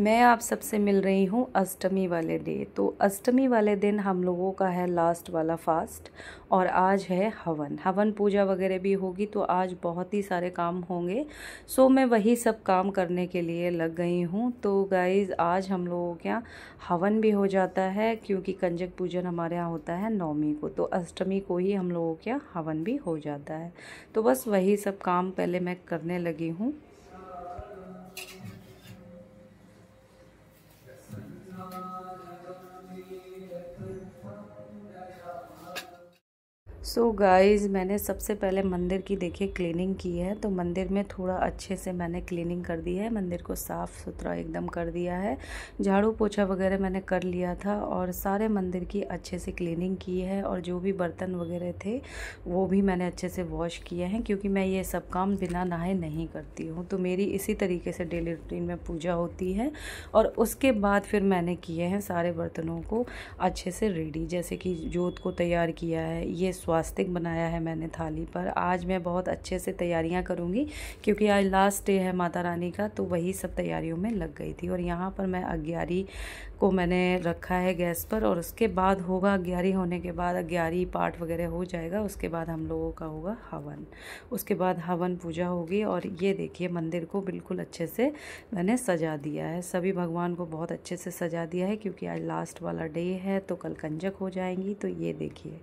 मैं आप सबसे मिल रही हूँ अष्टमी वाले डे। तो अष्टमी वाले दिन हम लोगों का है लास्ट वाला फास्ट और आज है हवन पूजा वगैरह भी होगी। तो आज बहुत ही सारे काम होंगे, सो मैं वही सब काम करने के लिए लग गई हूँ। तो गाइज़ आज हम लोगों के यहाँ हवन भी हो जाता है क्योंकि कंजक पूजन हमारे यहाँ होता है नवमी को, तो अष्टमी को ही हम लोगों के यहाँ हवन भी हो जाता है। तो बस वही सब काम पहले मैं करने लगी हूँ। सो गाइज़ मैंने सबसे पहले मंदिर की देखिए क्लीनिंग की है। तो मंदिर में थोड़ा अच्छे से मैंने क्लीनिंग कर दी है, मंदिर को साफ़ सुथरा एकदम कर दिया है। झाड़ू पोछा वगैरह मैंने कर लिया था और सारे मंदिर की अच्छे से क्लीनिंग की है। और जो भी बर्तन वगैरह थे वो भी मैंने अच्छे से वॉश किए हैं क्योंकि मैं ये सब काम बिना नहाए नहीं करती हूँ। तो मेरी इसी तरीके से डेली रूटीन में पूजा होती है। और उसके बाद फिर मैंने किए हैं सारे बर्तनों को अच्छे से रेडी, जैसे कि जोत को तैयार किया है, ये स्वास्तिक बनाया है मैंने थाली पर। आज मैं बहुत अच्छे से तैयारियां करूंगी क्योंकि आज लास्ट डे है माता रानी का, तो वही सब तैयारियों में लग गई थी। और यहाँ पर मैं अग्यारी को मैंने रखा है गैस पर और उसके बाद होगा अग्यारी होने के बाद अग्यारी पाठ वगैरह हो जाएगा, उसके बाद हम लोगों का होगा हवन। उसके बाद हवन पूजा होगी। और ये देखिए मंदिर को बिल्कुल अच्छे से मैंने सजा दिया है, सभी भगवान को बहुत अच्छे से सजा दिया है क्योंकि आज लास्ट वाला डे है तो कल कंजक हो जाएंगी। तो ये देखिए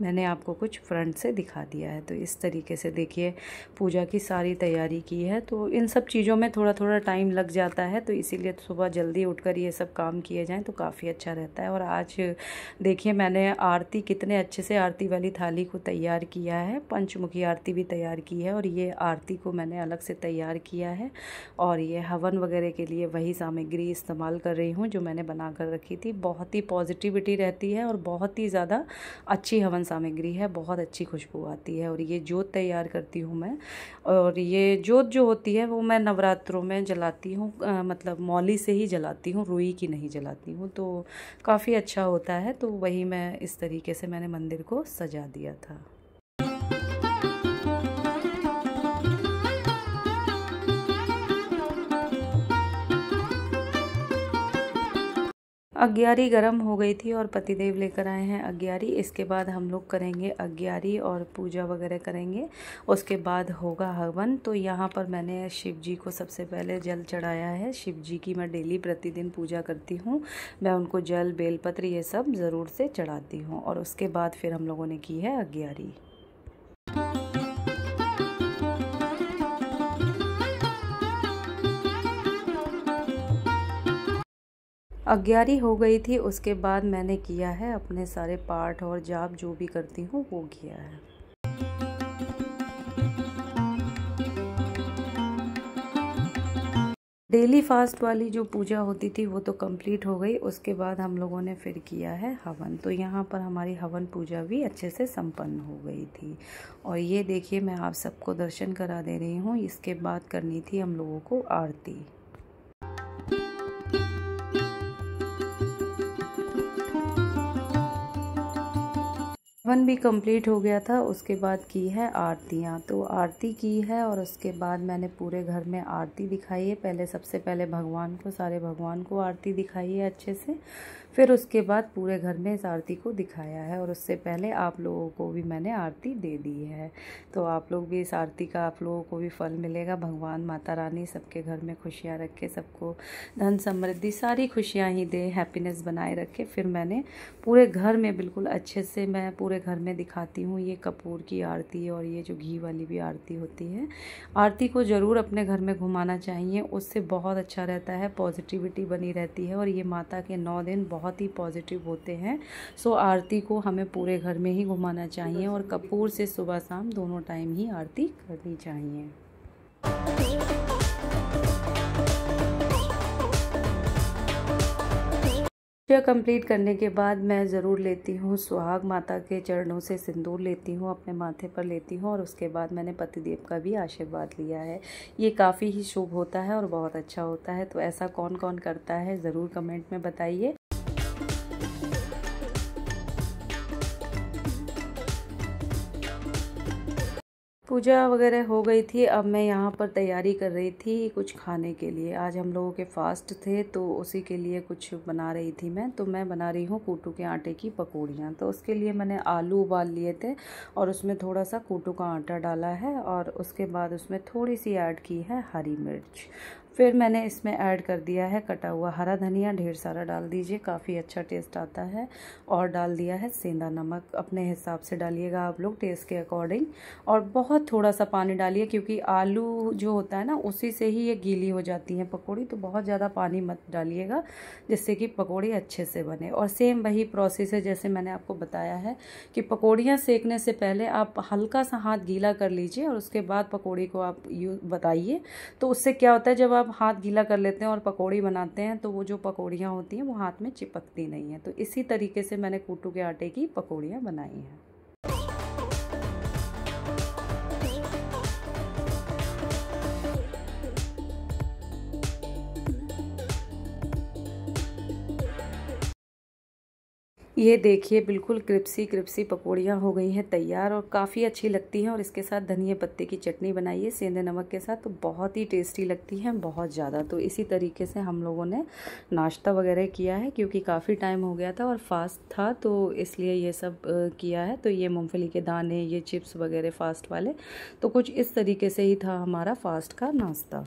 मैंने आपको कुछ फ्रंट से दिखा दिया है। तो इस तरीके से देखिए पूजा की सारी तैयारी की है। तो इन सब चीज़ों में थोड़ा थोड़ा टाइम लग जाता है, तो इसीलिए सुबह जल्दी उठकर ये सब काम किए जाएं तो काफ़ी अच्छा रहता है। और आज देखिए मैंने आरती कितने अच्छे से आरती वाली थाली को तैयार किया है, पंचमुखी आरती भी तैयार की है और ये आरती को मैंने अलग से तैयार किया है। और ये हवन वगैरह के लिए वही सामग्री इस्तेमाल कर रही हूँ जो मैंने बना कर रखी थी। बहुत ही पॉजिटिविटी रहती है और बहुत ही ज़्यादा अच्छी हवन सामग्री है, बहुत अच्छी खुशबू आती है। और ये जोत तैयार करती हूँ मैं, और ये जोत जो होती है वो मैं नवरात्रों में जलाती हूँ, मतलब मौली से ही जलाती हूँ, रुई की नहीं जलाती हूँ। तो काफ़ी अच्छा होता है। तो वही मैं इस तरीके से मैंने मंदिर को सजा दिया था। अग्यारी गर्म हो गई थी और पतिदेव लेकर आए हैं अग्यारी। इसके बाद हम लोग करेंगे अग्यारी और पूजा वगैरह करेंगे, उसके बाद होगा हवन। तो यहाँ पर मैंने शिव जी को सबसे पहले जल चढ़ाया है। शिव जी की मैं डेली प्रतिदिन पूजा करती हूँ, मैं उनको जल बेलपत्र ये सब ज़रूर से चढ़ाती हूँ। और उसके बाद फिर हम लोगों ने की है अग्यारी। अग्यारी हो गई थी, उसके बाद मैंने किया है अपने सारे पाठ और जाप जो भी करती हूँ वो किया है। डेली फास्ट वाली जो पूजा होती थी वो तो कंप्लीट हो गई। उसके बाद हम लोगों ने फिर किया है हवन। तो यहाँ पर हमारी हवन पूजा भी अच्छे से संपन्न हो गई थी। और ये देखिए मैं आप सबको दर्शन करा दे रही हूँ। इसके बाद करनी थी हम लोगों को आरती। हवन भी कंप्लीट हो गया था, उसके बाद की है आरतियाँ। तो आरती की है और उसके बाद मैंने पूरे घर में आरती दिखाई है। पहले सबसे पहले भगवान को, सारे भगवान को आरती दिखाई है अच्छे से, फिर उसके बाद पूरे घर में इस आरती को दिखाया है। और उससे पहले आप लोगों को भी मैंने आरती दे दी है। तो आप लोग भी इस आरती का आप लोगों को भी फल मिलेगा। भगवान माता रानी सबके घर में खुशियाँ रखे, सबको धन समृद्धि सारी खुशियाँ ही दे, हैप्पीनेस बनाए रखे। फिर मैंने पूरे घर में बिल्कुल अच्छे से मैं पूरे घर में दिखाती हूँ। ये कपूर की आरती और ये जो घी वाली भी आरती होती है, आरती को ज़रूर अपने घर में घुमाना चाहिए, उससे बहुत अच्छा रहता है, पॉजिटिविटी बनी रहती है। और ये माता के 9 दिन बहुत ही पॉजिटिव होते हैं। सो आरती को हमें पूरे घर में ही घुमाना चाहिए और कपूर से सुबह शाम दोनों टाइम ही आरती करनी चाहिए। पूजा कंप्लीट करने के बाद मैं ज़रूर लेती हूँ सुहाग माता के चरणों से सिंदूर लेती हूँ, अपने माथे पर लेती हूँ। और उसके बाद मैंने पतिदेव का भी आशीर्वाद लिया है। ये काफ़ी ही शुभ होता है और बहुत अच्छा होता है। तो ऐसा कौन कौन करता है ज़रूर कमेंट में बताइए। पूजा वगैरह हो गई थी। अब मैं यहाँ पर तैयारी कर रही थी कुछ खाने के लिए। आज हम लोगों के फास्ट थे तो उसी के लिए कुछ बना रही थी मैं। तो मैं बना रही हूँ कूटू के आटे की पकौड़ियाँ। तो उसके लिए मैंने आलू उबाल लिए थे और उसमें थोड़ा सा कूटू का आटा डाला है और उसके बाद उसमें थोड़ी सी ऐड की है हरी मिर्च। फिर मैंने इसमें ऐड कर दिया है कटा हुआ हरा धनिया, ढेर सारा डाल दीजिए, काफ़ी अच्छा टेस्ट आता है। और डाल दिया है सेंधा नमक, अपने हिसाब से डालिएगा आप लोग टेस्ट के अकॉर्डिंग। और बहुत थोड़ा सा पानी डालिए क्योंकि आलू जो होता है ना उसी से ही ये गीली हो जाती हैं पकौड़ी, तो बहुत ज़्यादा पानी मत डालिएगा जिससे कि पकौड़ी अच्छे से बने। और सेम वही प्रोसेस है जैसे मैंने आपको बताया है कि पकौड़ियाँ सेकने से पहले आप हल्का सा हाथ गीला कर लीजिए और उसके बाद पकौड़ी को आप बताइए। तो उससे क्या होता है, जब आप हाथ गीला कर लेते हैं और पकौड़ी बनाते हैं तो वो जो पकौड़ियाँ होती हैं वो हाथ में चिपकती नहीं है। तो इसी तरीके से मैंने कूटू के आटे की पकौड़ियाँ बनाई हैं। ये देखिए बिल्कुल क्रिप्सी क्रिप्सी पकौड़ियाँ हो गई हैं तैयार और काफ़ी अच्छी लगती हैं। और इसके साथ धनिया पत्ते की चटनी बनाइए सेंधे नमक के साथ, तो बहुत ही टेस्टी लगती हैं, बहुत ज़्यादा। तो इसी तरीके से हम लोगों ने नाश्ता वगैरह किया है क्योंकि काफ़ी टाइम हो गया था और फास्ट था, तो इसलिए ये सब किया है। तो ये मूँगफली के दाने, ये चिप्स वगैरह फास्ट वाले, तो कुछ इस तरीके से ही था हमारा फास्ट का नाश्ता।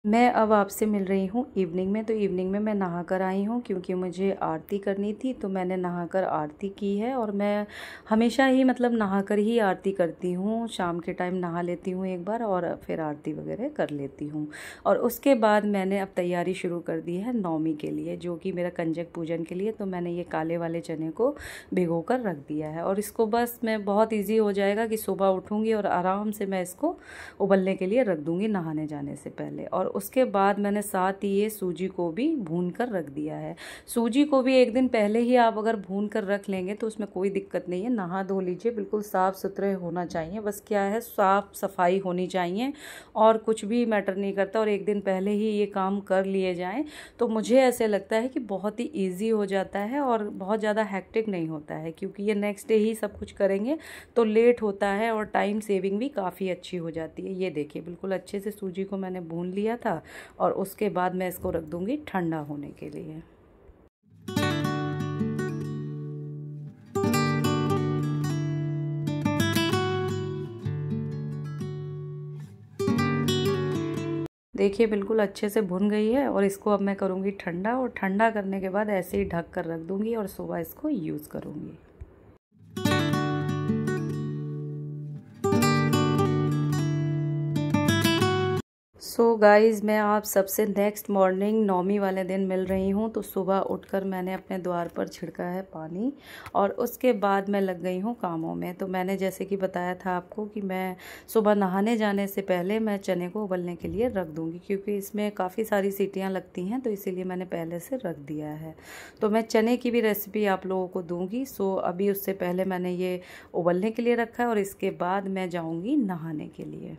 मैं अब आपसे मिल रही हूँ इवनिंग में। तो इवनिंग में मैं नहा कर आई हूँ क्योंकि मुझे आरती करनी थी, तो मैंने नहाकर आरती की है। और मैं हमेशा ही मतलब नहाकर ही आरती करती हूँ, शाम के टाइम नहा लेती हूँ एक बार और फिर आरती वगैरह कर लेती हूँ। और उसके बाद मैंने अब तैयारी शुरू कर दी है नौमी के लिए, जो कि मेरा कंजक पूजन के लिए। तो मैंने ये काले वाले चने को भिगो कर रख दिया है और इसको बस मैं बहुत ईजी हो जाएगा कि सुबह उठूँगी और आराम से मैं इसको उबलने के लिए रख दूँगी नहाने जाने से पहले। और उसके बाद मैंने साथ ही ये सूजी को भी भून कर रख दिया है। सूजी को भी एक दिन पहले ही आप अगर भून कर रख लेंगे तो उसमें कोई दिक्कत नहीं है। नहा धो लीजिए, बिल्कुल साफ़ सुथरे होना चाहिए, बस क्या है साफ़ सफाई होनी चाहिए और कुछ भी मैटर नहीं करता। और एक दिन पहले ही ये काम कर लिए जाएं तो मुझे ऐसे लगता है कि बहुत ही ईजी हो जाता है और बहुत ज़्यादा हैक्टिक नहीं होता है, क्योंकि ये नेक्स्ट डे ही सब कुछ करेंगे तो लेट होता है और टाइम सेविंग भी काफ़ी अच्छी हो जाती है। ये देखिए बिल्कुल अच्छे से सूजी को मैंने भून लिया था और उसके बाद मैं इसको रख दूंगी ठंडा होने के लिए। देखिए बिल्कुल अच्छे से भुन गई है और इसको अब मैं करूँगी ठंडा, और ठंडा करने के बाद ऐसे ही ढक कर रख दूँगी और सुबह इसको यूज़ करूँगी। सो गाइज़, मैं आप सबसे नेक्स्ट मॉर्निंग नौमी वाले दिन मिल रही हूँ। तो सुबह उठकर मैंने अपने द्वार पर छिड़का है पानी और उसके बाद मैं लग गई हूँ कामों में। तो मैंने जैसे कि बताया था आपको कि मैं सुबह नहाने जाने से पहले मैं चने को उबलने के लिए रख दूँगी, क्योंकि इसमें काफ़ी सारी सीटियाँ लगती हैं, तो इसीलिए मैंने पहले से रख दिया है। तो मैं चने की भी रेसिपी आप लोगों को दूँगी। सो अभी उससे पहले मैंने ये उबलने के लिए रखा है और इसके बाद मैं जाऊँगी नहाने के लिए।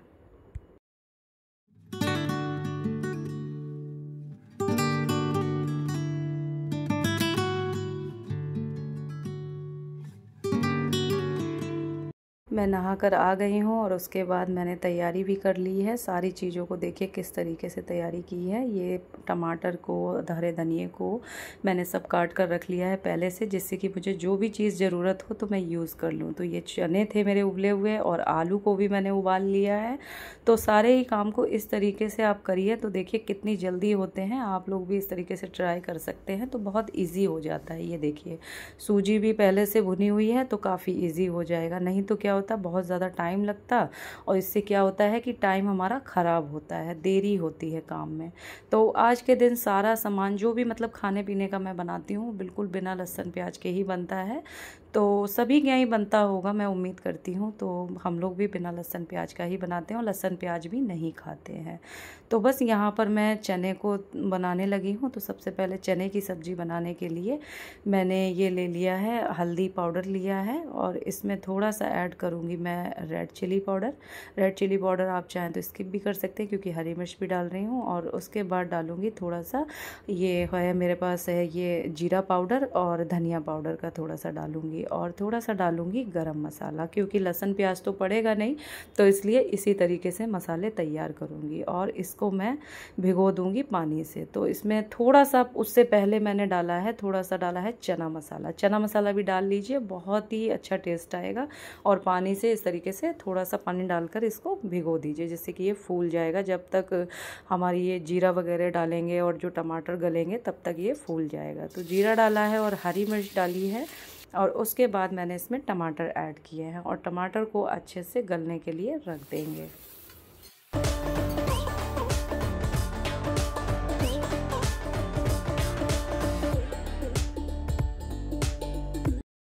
मैं नहाकर आ गई हूँ और उसके बाद मैंने तैयारी भी कर ली है सारी चीज़ों को। देखिए किस तरीके से तैयारी की है। ये टमाटर को, हरे धनिए को मैंने सब काट कर रख लिया है पहले से, जिससे कि मुझे जो भी चीज़ ज़रूरत हो तो मैं यूज़ कर लूँ। तो ये चने थे मेरे उबले हुए और आलू को भी मैंने उबाल लिया है। तो सारे ही काम को इस तरीके से आप करिए तो देखिए कितनी जल्दी होते हैं। आप लोग भी इस तरीके से ट्राई कर सकते हैं तो बहुत ईजी हो जाता है। ये देखिए सूजी भी पहले से भुनी हुई है तो काफ़ी ईजी हो जाएगा, नहीं तो क्या होता बहुत ज़्यादा टाइम लगता और इससे क्या होता है कि टाइम हमारा ख़राब होता है, देरी होती है काम में। तो आज के दिन सारा सामान जो भी मतलब खाने पीने का मैं बनाती हूँ बिल्कुल बिना लहसुन प्याज के ही बनता है। तो सभी के यहाँ ही बनता होगा, मैं उम्मीद करती हूँ। तो हम लोग भी बिना लहसुन प्याज का ही बनाते हैं और लहसुन प्याज भी नहीं खाते हैं। तो बस यहाँ पर मैं चने को बनाने लगी हूँ। तो सबसे पहले चने की सब्ज़ी बनाने के लिए मैंने ये ले लिया है, हल्दी पाउडर लिया है और इसमें थोड़ा सा ऐड करूँगी मैं red chilli powder. Red chilli powder आप चाहें तो स्किप भी कर सकते हैं क्योंकि हरी मिर्च भी डाल रही हूँ। और उसके बाद डालूँगी थोड़ा सा, ये है मेरे पास है ये जीरा पाउडर और धनिया पाउडर का थोड़ा सा डालूँगी। और थोड़ा सा डालूँगी गरम मसाला, क्योंकि लहसुन प्याज तो पड़ेगा नहीं, तो इसलिए इसी तरीके से मसाले तैयार करूँगी। और इसको मैं भिगो दूँगी पानी से। तो इसमें थोड़ा सा, उससे पहले मैंने डाला है, थोड़ा सा डाला है चना मसाला। चना मसाला भी डाल लीजिए, बहुत ही अच्छा टेस्ट आएगा। और पानी से इस तरीके से थोड़ा सा पानी डालकर इसको भिगो दीजिए, जिससे कि ये फूल जाएगा। जब तक हमारी ये जीरा वगैरह डालेंगे और जो टमाटर गलेंगे तब तक ये फूल जाएगा। तो जीरा डाला है और हरी मिर्च डाली है और उसके बाद मैंने इसमें टमाटर ऐड किए हैं और टमाटर को अच्छे से गलने के लिए रख देंगे।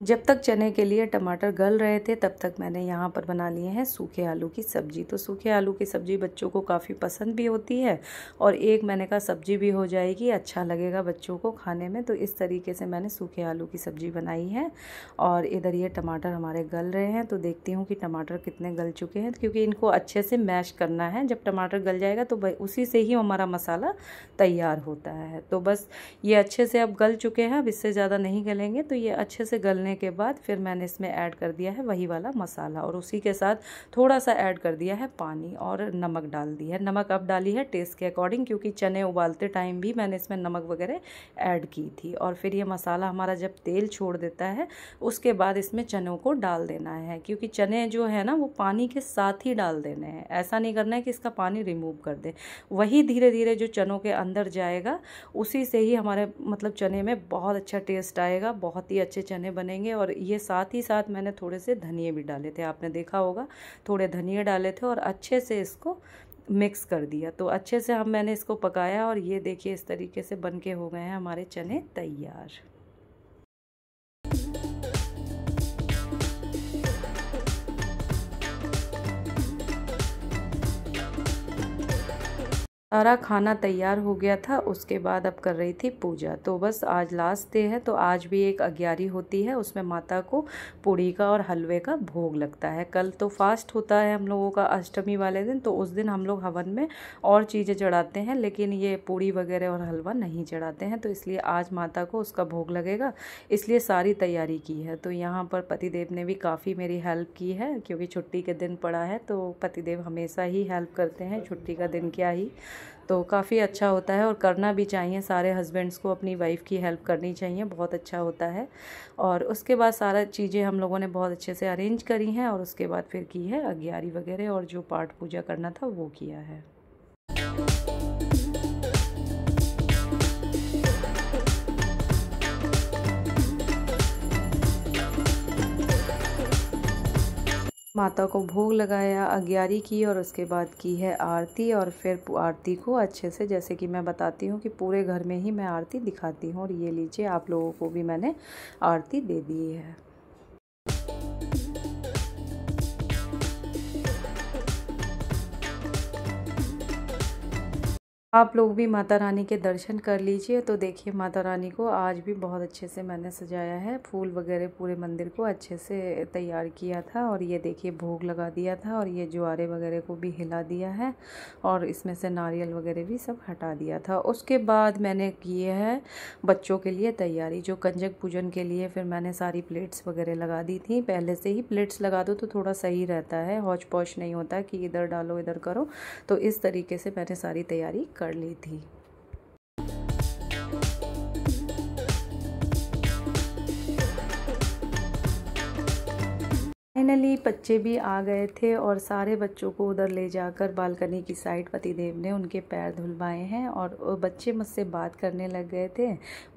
जब तक चने के लिए टमाटर गल रहे थे तब तक मैंने यहाँ पर बना लिए हैं सूखे आलू की सब्ज़ी। तो सूखे आलू की सब्ज़ी बच्चों को काफ़ी पसंद भी होती है और एक मैंने कहा सब्ज़ी भी हो जाएगी, अच्छा लगेगा बच्चों को खाने में। तो इस तरीके से मैंने सूखे आलू की सब्ज़ी बनाई है। और इधर ये टमाटर हमारे गल रहे हैं, तो देखती हूँ कि टमाटर कितने गल चुके हैं, क्योंकि इनको अच्छे से मैश करना है। जब टमाटर गल जाएगा तो उसी से ही हमारा मसाला तैयार होता है। तो बस ये अच्छे से अब गल चुके हैं, अब इससे ज़्यादा नहीं गलेंगे। तो ये अच्छे से गलने के बाद फिर मैंने इसमें ऐड कर दिया है वही वाला मसाला और उसी के साथ थोड़ा सा ऐड कर दिया है पानी और नमक डाल दी है। नमक अब डाली है टेस्ट के अकॉर्डिंग, क्योंकि चने उबालते टाइम भी मैंने इसमें नमक वगैरह ऐड की थी। और फिर ये मसाला हमारा जब तेल छोड़ देता है उसके बाद इसमें चनों को डाल देना है, क्योंकि चने जो है ना वो पानी के साथ ही डाल देने हैं। ऐसा नहीं करना है कि इसका पानी रिमूव कर दे, वही धीरे धीरे जो चनों के अंदर जाएगा उसी से ही हमारे मतलब चने में बहुत अच्छा टेस्ट आएगा, बहुत ही अच्छे चने बनेंगे। और ये साथ ही साथ मैंने थोड़े से धनिए भी डाले थे, आपने देखा होगा, थोड़े धनिए डाले थे और अच्छे से इसको मिक्स कर दिया। तो अच्छे से मैंने इसको पकाया और ये देखिए इस तरीके से बन के हो गए हैं हमारे चने तैयार। सारा खाना तैयार हो गया था, उसके बाद अब कर रही थी पूजा। तो बस आज लास्ट डे है, तो आज भी एक अग्यारी होती है, उसमें माता को पूड़ी का और हलवे का भोग लगता है। कल तो फास्ट होता है हम लोगों का अष्टमी वाले दिन, तो उस दिन हम लोग हवन में और चीज़ें चढ़ाते हैं, लेकिन ये पूड़ी वगैरह और हलवा नहीं चढ़ाते हैं। तो इसलिए आज माता को उसका भोग लगेगा, इसलिए सारी तैयारी की है। तो यहाँ पर पतिदेव ने भी काफ़ी मेरी हेल्प की है, क्योंकि छुट्टी के दिन पड़ा है तो पतिदेव हमेशा ही हेल्प करते हैं, छुट्टी का दिन क्या ही। तो काफ़ी अच्छा होता है और करना भी चाहिए, सारे हस्बैंड्स को अपनी वाइफ की हेल्प करनी चाहिए, बहुत अच्छा होता है। और उसके बाद सारा चीज़ें हम लोगों ने बहुत अच्छे से अरेंज करी हैं और उसके बाद फिर की है अग्यारी वगैरह और जो पाठ पूजा करना था वो किया है। माता को भोग लगाया, अग्यारी की और उसके बाद की है आरती। और फिर आरती को अच्छे से, जैसे कि मैं बताती हूँ कि पूरे घर में ही मैं आरती दिखाती हूँ। और ये लीजिए आप लोगों को भी मैंने आरती दे दी है। आप लोग भी माता रानी के दर्शन कर लीजिए। तो देखिए माता रानी को आज भी बहुत अच्छे से मैंने सजाया है, फूल वगैरह पूरे मंदिर को अच्छे से तैयार किया था। और ये देखिए भोग लगा दिया था और ये ज्वारे वगैरह को भी हिला दिया है और इसमें से नारियल वगैरह भी सब हटा दिया था। उसके बाद मैंने किए है बच्चों के लिए तैयारी, जो कंजक पूजन के लिए फिर मैंने सारी प्लेट्स वगैरह लगा दी थी। पहले से ही प्लेट्स लगा दो तो थोड़ा सही रहता है, हौच पौच नहीं होता कि इधर डालो इधर करो। तो इस तरीके से मैंने सारी तैयारी कर ली थी। फाइनली बच्चे भी आ गए थे और सारे बच्चों को उधर ले जाकर बालकनी की साइड पतिदेव ने उनके पैर धुलवाए हैं। और बच्चे मुझसे बात करने लग गए थे,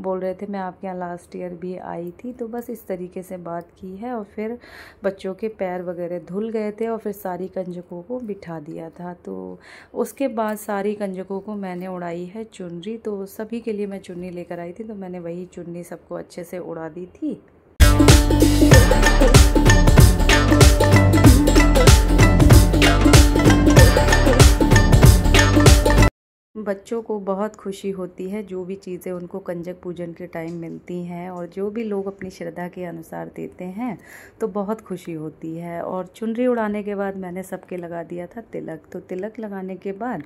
बोल रहे थे मैं आपके यहाँ लास्ट ईयर भी आई थी। तो बस इस तरीके से बात की है और फिर बच्चों के पैर वगैरह धुल गए थे और फिर सारी कंजकों को बिठा दिया था। तो उसके बाद सारी कंजकों को मैंने उड़ाई है चुनरी। तो सभी के लिए मैं चुन्नी लेकर आई थी, तो मैंने वही चुन्नी सबको अच्छे से उड़ा दी थी। बच्चों को बहुत खुशी होती है जो भी चीज़ें उनको कंजक पूजन के टाइम मिलती हैं और जो भी लोग अपनी श्रद्धा के अनुसार देते हैं तो बहुत खुशी होती है। और चुनरी उड़ाने के बाद मैंने सबके लगा दिया था तिलक। तो तिलक लगाने के बाद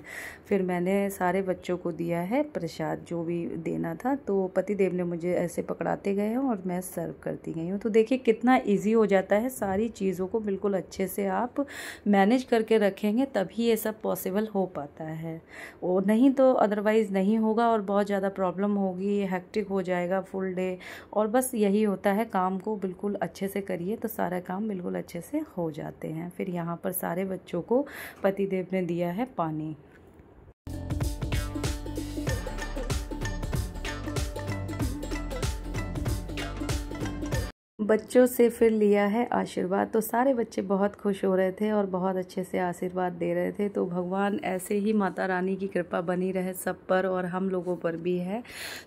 फिर मैंने सारे बच्चों को दिया है प्रसाद जो भी देना था। तो पतिदेव ने मुझे ऐसे पकड़ाते गए हैं और मैं सर्व करती गई हूँ। तो देखिए कितना ईजी हो जाता है, सारी चीज़ों को बिल्कुल अच्छे से आप मैनेज करके रखेंगे तभी ये सब पॉसिबल हो पाता है, और नहीं तो अदरवाइज़ नहीं होगा और बहुत ज़्यादा प्रॉब्लम होगी, हेक्टिक हो जाएगा फुल डे। और बस यही होता है, काम को बिल्कुल अच्छे से करिए तो सारा काम बिल्कुल अच्छे से हो जाते हैं। फिर यहाँ पर सारे बच्चों को पतिदेव ने दिया है पानी। बच्चों से फिर लिया है आशीर्वाद। तो सारे बच्चे बहुत खुश हो रहे थे और बहुत अच्छे से आशीर्वाद दे रहे थे। तो भगवान ऐसे ही माता रानी की कृपा बनी रहे सब पर और हम लोगों पर भी है।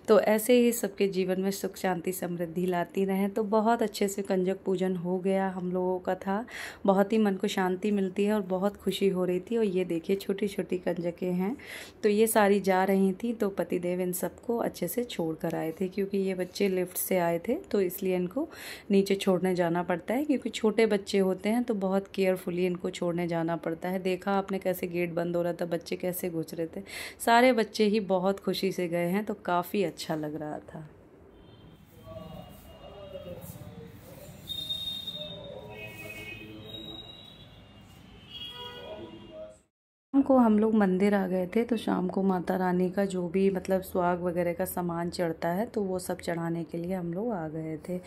तो ऐसे ही सबके जीवन में सुख शांति समृद्धि लाती रहें। तो बहुत अच्छे से कंजक पूजन हो गया हम लोगों का था। बहुत ही मन को शांति मिलती है और बहुत खुशी हो रही थी। और ये देखिए छोटी छोटी कंजकें हैं, तो ये सारी जा रही थी। तो पतिदेव इन सबको अच्छे से छोड़ कर आए थे, क्योंकि ये बच्चे लिफ्ट से आए थे तो इसलिए इनको नीचे छोड़ने जाना पड़ता है, क्योंकि छोटे बच्चे होते हैं तो बहुत केयरफुली इनको छोड़ने जाना पड़ता है। देखा आपने कैसे गेट बंद हो रहा था, बच्चे कैसे घुस रहे थे। सारे बच्चे ही बहुत खुशी से गए हैं, तो काफ़ी अच्छा लग रहा था। शाम को हम लोग मंदिर आ गए थे। तो शाम को माता रानी का जो भी मतलब सुहाग वगैरह का सामान चढ़ता है तो वो सब चढ़ाने के लिए हम लोग आ गए थे।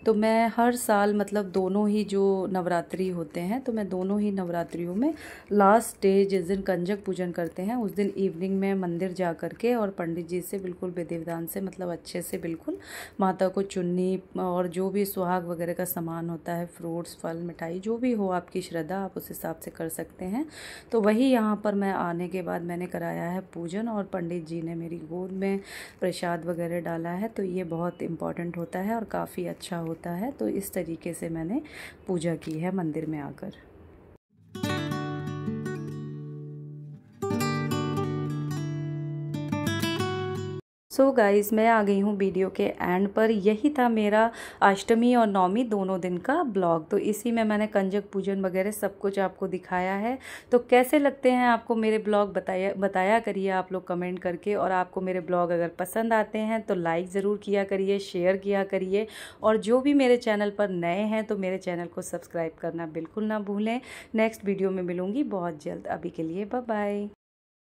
तो मैं हर साल मतलब दोनों ही जो नवरात्रि होते हैं तो मैं दोनों ही नवरात्रियों में लास्ट डे जिस दिन कंजक पूजन करते हैं उस दिन इवनिंग में मंदिर जा कर के और पंडित जी से बिल्कुल विधि विधान से मतलब अच्छे से बिल्कुल माता को चुन्नी और जो भी सुहाग वगैरह का सामान होता है, फ्रूट्स फल मिठाई जो भी हो आपकी श्रद्धा, आप उस हिसाब से कर सकते हैं। तो वही यहाँ पर मैं आने के बाद मैंने कराया है पूजन और पंडित जी ने मेरी गोद में प्रसाद वगैरह डाला है। तो ये बहुत इम्पॉर्टेंट होता है और काफ़ी अच्छा होता है। तो इस तरीके से मैंने पूजा की है मंदिर में आकर। सो गाइज़ मैं आ गई हूँ वीडियो के एंड पर। यही था मेरा अष्टमी और नवमी दोनों दिन का ब्लॉग। तो इसी में मैंने कंजक पूजन वगैरह सब कुछ आपको दिखाया है। तो कैसे लगते हैं आपको मेरे ब्लॉग बताया करिए आप लोग कमेंट करके। और आपको मेरे ब्लॉग अगर पसंद आते हैं तो लाइक ज़रूर किया करिए, शेयर किया करिए। और जो भी मेरे चैनल पर नए हैं तो मेरे चैनल को सब्सक्राइब करना बिल्कुल ना भूलें। नेक्स्ट वीडियो में मिलूँगी बहुत जल्द। अभी के लिए बाय बाय।